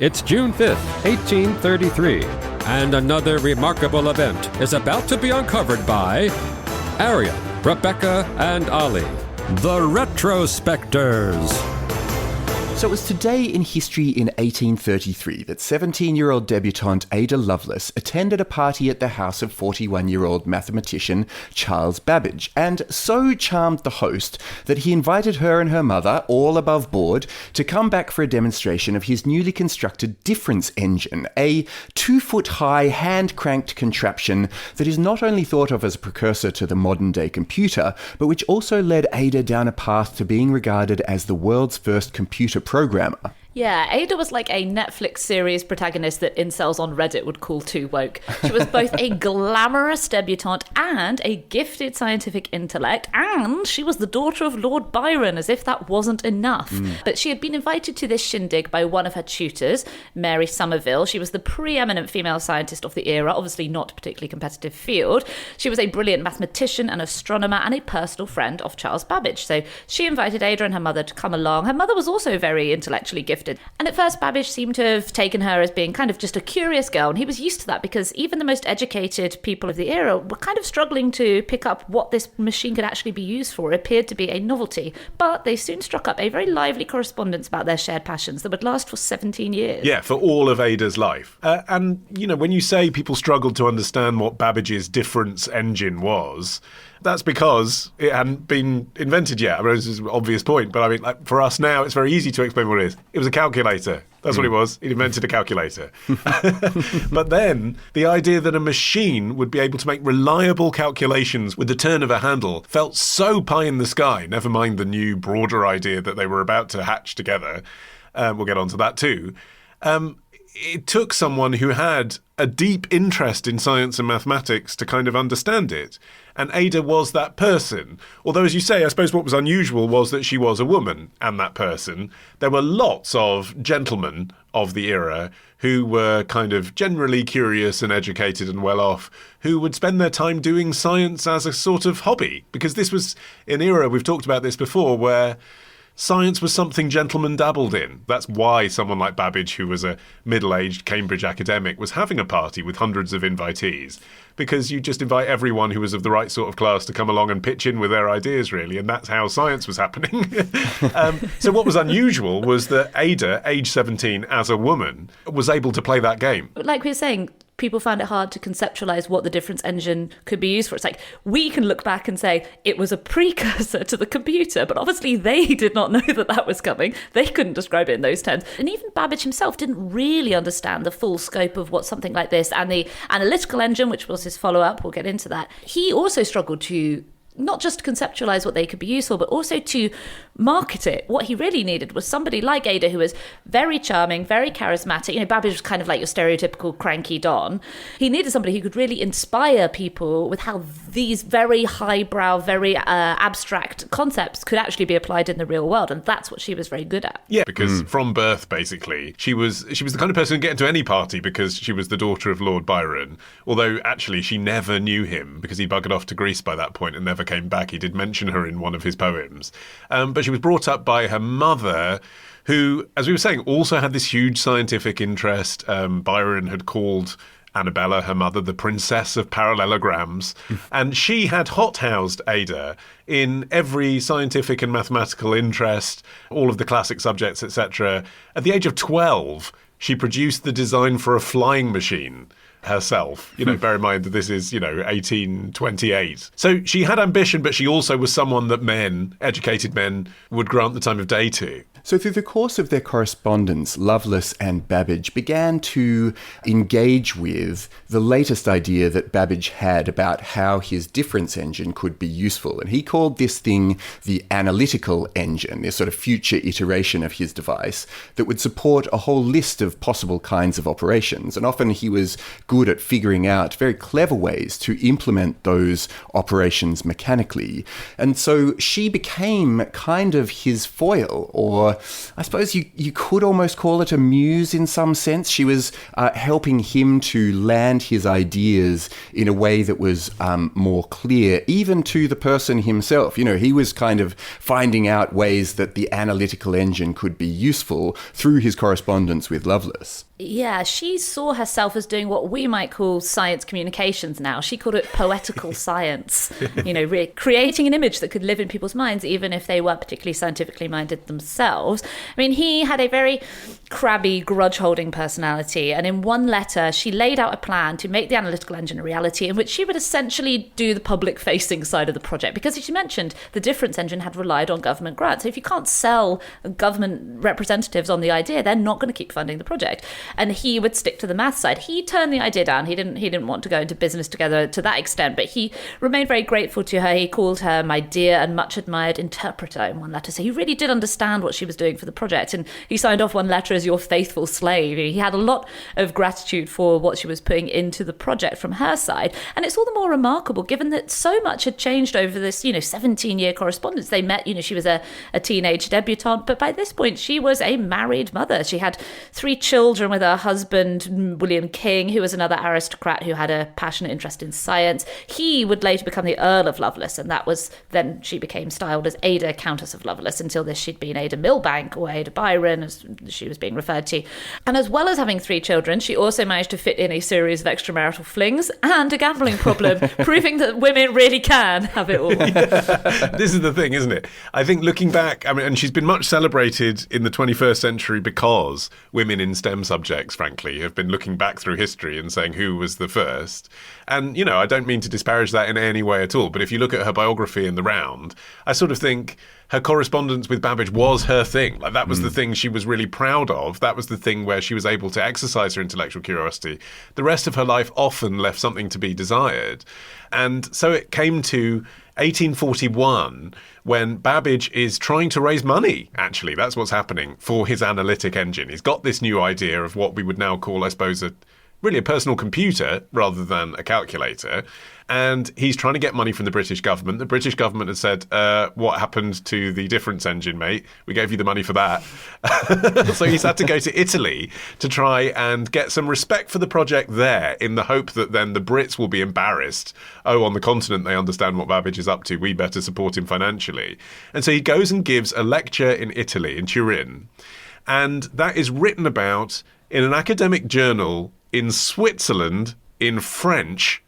It's June 5th, 1833, and another remarkable event is about to be uncovered by Arion, Rebecca, and Olly, the Retrospectors. So it was today in history in 1833 that 17-year-old debutante Ada Lovelace attended a party at the house of 41-year-old mathematician Charles Babbage, and so charmed the host that he invited her and her mother, all above board, to come back for a demonstration of his newly constructed difference engine, a 2-foot-high hand-cranked contraption that is not only thought of as a precursor to the modern-day computer, but which also led Ada down a path to being regarded as the world's first computer programmer. Yeah, Ada was like a Netflix series protagonist that incels on Reddit would call too woke. She was both a glamorous debutante and a gifted scientific intellect, and she was the daughter of Lord Byron, as if that wasn't enough. But she had been invited to this shindig by one of her tutors, Mary Somerville. She was the preeminent female scientist of the era, obviously not a particularly competitive field. She was a brilliant mathematician, an astronomer, and a personal friend of Charles Babbage. So she invited Ada and her mother to come along. Her mother was also very intellectually gifted. And at first, Babbage seemed to have taken her as being kind of just a curious girl, and he was used to that because even the most educated people of the era were kind of struggling to pick up what this machine could actually be used for. It appeared to be a novelty, but they soon struck up a very lively correspondence about their shared passions that would last for 17 years. Yeah, for all of Ada's life. And, you know, when you say people struggled to understand what Babbage's difference engine was, that's because it hadn't been invented yet. I mean, this is an obvious point, but I mean, like, for us now, it's very easy to explain what it is. It was a calculator. That's what it was. He invented a calculator. But then the idea that a machine would be able to make reliable calculations with the turn of a handle felt so pie in the sky, never mind the new, broader idea that they were about to hatch together. We'll get onto that too. It took someone who had a deep interest in science and mathematics to kind of understand it. And Ada was that person. Although, as you say, I suppose what was unusual was that she was a woman and that person. There were lots of gentlemen of the era who were kind of generally curious and educated and well off, who would spend their time doing science as a sort of hobby. Because this was an era, we've talked about this before, where science was something gentlemen dabbled in. That's why someone like Babbage, who was a middle-aged Cambridge academic, was having a party with hundreds of invitees, because you just invite everyone who was of the right sort of class to come along and pitch in with their ideas, really, and that's how science was happening. So what was unusual was that Ada, age 17, as a woman, was able to play that game. Like we were saying, people found it hard to conceptualize what the difference engine could be used for. It's like, we can look back and say it was a precursor to the computer, but obviously they did not know that that was coming. They couldn't describe it in those terms. And even Babbage himself didn't really understand the full scope of what something like this, and the analytical engine, which was his follow-up, we'll get into that. He also struggled to not just conceptualize what they could be useful, but also to market it. What he really needed was somebody like Ada, who was very charming, very charismatic. You know, Babbage was kind of like your stereotypical cranky Don. He needed somebody who could really inspire people with how these very highbrow, very abstract concepts could actually be applied in the real world. And that's what she was very good at. Yeah, because from birth, basically, she was the kind of person who'd get into any party because she was the daughter of Lord Byron. Although, actually, she never knew him because he buggered off to Greece by that point and never came back. He did mention her in one of his poems. But she was brought up by her mother, who, as we were saying, also had this huge scientific interest. Byron had called Annabella, her mother, the princess of parallelograms. And she had hothoused Ada in every scientific and mathematical interest, all of the classic subjects, etc. At the age of 12, she produced the design for a flying machine herself. You know, bear in mind that this is, 1828. So she had ambition, but she also was someone that men, educated men, would grant the time of day to. So through the course of their correspondence, Lovelace and Babbage began to engage with the latest idea that Babbage had about how his difference engine could be useful. And he called this thing the Analytical engine, this sort of future iteration of his device that would support a whole list of possible kinds of operations. And often he was good at figuring out very clever ways to implement those operations mechanically. And so she became kind of his foil, or more, I suppose you could almost call it a muse in some sense. She was helping him to land his ideas in a way that was more clear, even to the person himself. You know, he was kind of finding out ways that the analytical engine could be useful through his correspondence with Lovelace. Yeah, she saw herself as doing what we might call science communications now. She called it poetical science, you know, creating an image that could live in people's minds, even if they weren't particularly scientifically minded themselves. I mean, he had a very crabby, grudge-holding personality, and in one letter, she laid out a plan to make the analytical engine a reality in which she would essentially do the public-facing side of the project, because as you mentioned, the difference engine had relied on government grants. So if you can't sell government representatives on the idea, they're not going to keep funding the project. And he would stick to the math side. He turned the idea down. He didn't want to go into business together to that extent, but he remained very grateful to her. He called her my dear and much admired interpreter in one letter. So he really did understand what she was doing for the project. And he signed off one letter as your faithful slave. He had a lot of gratitude for what she was putting into the project from her side. And it's all the more remarkable given that so much had changed over this, 17-year correspondence. They met, she was a teenage debutante, but by this point she was a married mother. She had 3 children with her husband, William King, who was another aristocrat who had a passionate interest in science. He would later become the Earl of Lovelace, and that was then she became styled as Ada, Countess of Lovelace. Until this, she'd been Ada Milbank, or Ada Byron, as she was being referred to. And as well as having 3 children, she also managed to fit in a series of extramarital flings and a gambling problem, proving that women really can have it all. This is the thing, isn't it? I think looking back, and she's been much celebrated in the 21st century because women in STEM subjects, frankly, have been looking back through history and saying who was the first. And, I don't mean to disparage that in any way at all, but if you look at her biography in the round, I sort of think her correspondence with Babbage was her thing. Like, that was the thing she was really proud of. That was the thing where she was able to exercise her intellectual curiosity. The rest of her life often left something to be desired. And so it came to 1841 when Babbage is trying to raise money, actually. That's what's happening for his analytic engine. He's got this new idea of what we would now call, I suppose, really a personal computer rather than a calculator. And he's trying to get money from the British government. The British government has said, what happened to the difference engine, mate? We gave you the money for that. So he's had to go to Italy to try and get some respect for the project there in the hope that then the Brits will be embarrassed. Oh, on the continent, they understand what Babbage is up to. We better support him financially. And so he goes and gives a lecture in Italy, in Turin. And that is written about in an academic journal in Switzerland in French.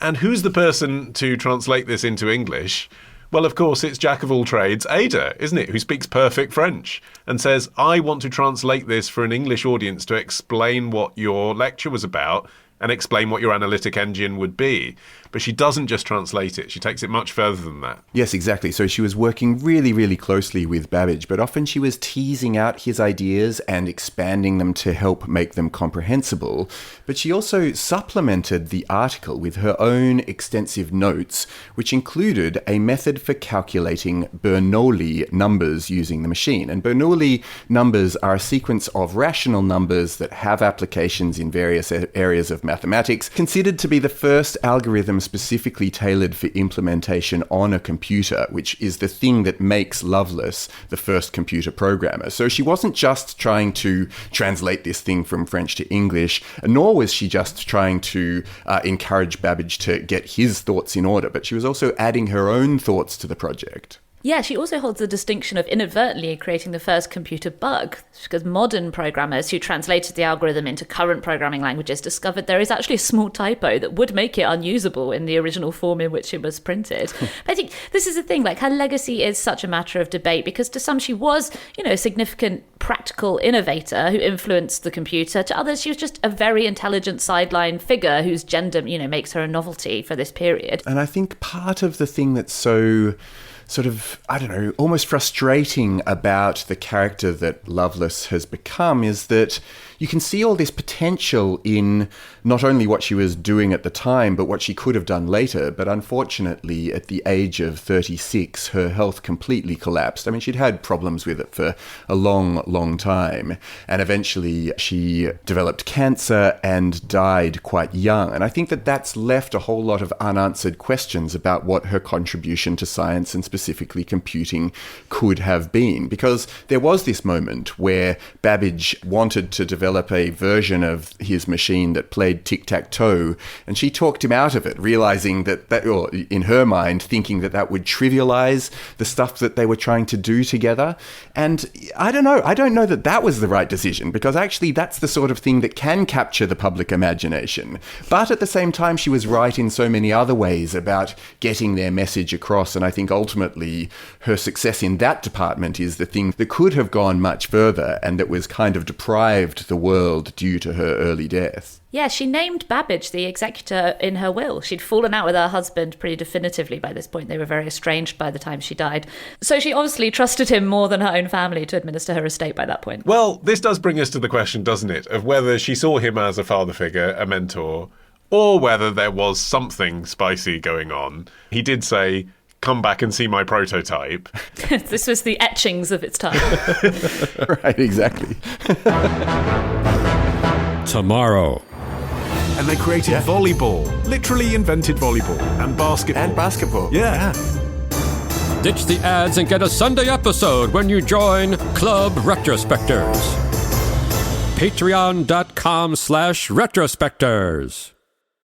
And who's the person to translate this into English? Well, of course, it's Jack of all trades, Ada, isn't it? Who speaks perfect French and says, I want to translate this for an English audience to explain what your lecture was about and explain what your analytic engine would be. But she doesn't just translate it. She takes it much further than that. Yes, exactly. So she was working really, really closely with Babbage, but often she was teasing out his ideas and expanding them to help make them comprehensible. But she also supplemented the article with her own extensive notes, which included a method for calculating Bernoulli numbers using the machine. And Bernoulli numbers are a sequence of rational numbers that have applications in various areas of mathematics, considered to be the first algorithm specifically tailored for implementation on a computer, which is the thing that makes Lovelace the first computer programmer. So she wasn't just trying to translate this thing from French to English, nor was she just trying to encourage Babbage to get his thoughts in order, but she was also adding her own thoughts to the project. Yeah, she also holds the distinction of inadvertently creating the first computer bug, because modern programmers who translated the algorithm into current programming languages discovered there is actually a small typo that would make it unusable in the original form in which it was printed. But I think this is the thing, like, her legacy is such a matter of debate, because to some she was, a significant practical innovator who influenced the computer. To others, she was just a very intelligent sideline figure whose gender, makes her a novelty for this period. And I think part of the thing that's so sort of, almost frustrating about the character that Lovelace has become is that you can see all this potential in not only what she was doing at the time, but what she could have done later. But unfortunately, at the age of 36, her health completely collapsed. I mean, she'd had problems with it for a long, long time. And eventually she developed cancer and died quite young. And I think that that's left a whole lot of unanswered questions about what her contribution to science and specifically computing could have been. Because there was this moment where Babbage wanted to develop a version of his machine that played tic-tac-toe, and she talked him out of it, realizing that or in her mind, thinking that would trivialize the stuff that they were trying to do together. And I don't know that was the right decision, because actually that's the sort of thing that can capture the public imagination. But at the same time, she was right in so many other ways about getting their message across, and I think ultimately her success in that department is the thing that could have gone much further and that was kind of deprived the world due to her early death. Yeah, she named Babbage the executor in her will. She'd fallen out with her husband pretty definitively by this point. They were very estranged by the time she died. So she obviously trusted him more than her own family to administer her estate by that point. Well, this does bring us to the question, doesn't it, of whether she saw him as a father figure, a mentor, or whether there was something spicy going on. He did say, "Come back and see my prototype." This was the etchings of its time. Right, exactly. Tomorrow. And they created volleyball, literally invented volleyball, and basketball. Yeah. Ditch the ads and get a Sunday episode when you join Club Retrospectors. Patreon.com/Retrospectors.